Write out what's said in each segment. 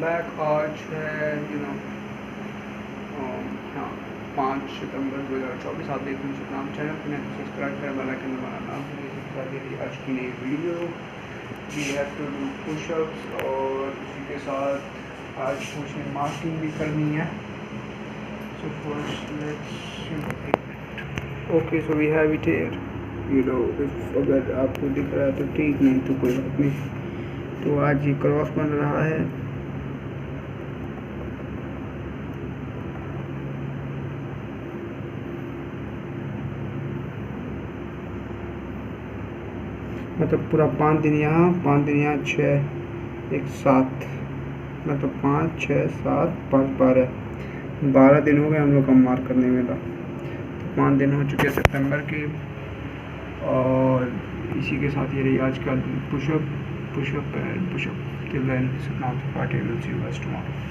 Back. आज है हाँ 5 सितंबर 2024। आप देख रहे हैं नाम चैनल को नहीं सब्सक्राइब करें, बेल आइकन दबाना ना भूलिए। सबसे पहले आज की नई video we have to do pushups, और इसी के साथ आज कुछ मार्किंग भी करनी है। So first let's okay, so we have it here. If अगर आपको दिख रहा है तो ठीक, नहीं तो कोई बात नहीं। तो आज ये क्रॉस बन रहा है। मतलब पूरा 5 दिन यहाँ, 5 दिन यहाँ, 6 1 7, मतलब 5 6 7 5 12 दिन हो गए हम लोग का मार्क करने में। तो 5 दिन हो चुके सितंबर के, और इसी के साथ ये रही आज का pushup and pushup. Till then Satnam Tripathi, will see you guys tomorrow.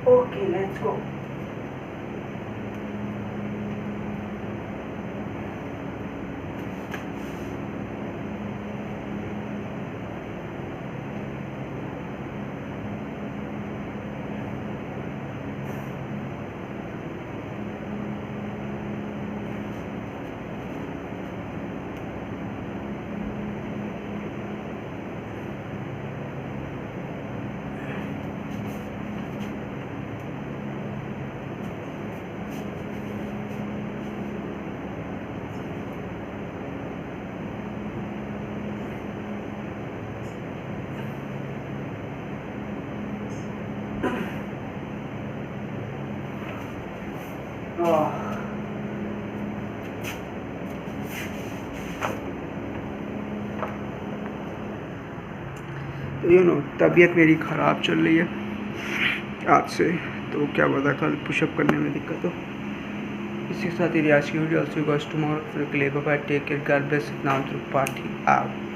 Okay, let's go. तबीयत मेरी ख़राब चल रही है आज से, तो क्या पता कल पुशअप करने में दिक्कत हो। इसी के साथ ही आज की वीडियो ऑल्सो गोस टुमारो। फिर के लिए bye, take care, God bless, Satnam Tripathi out.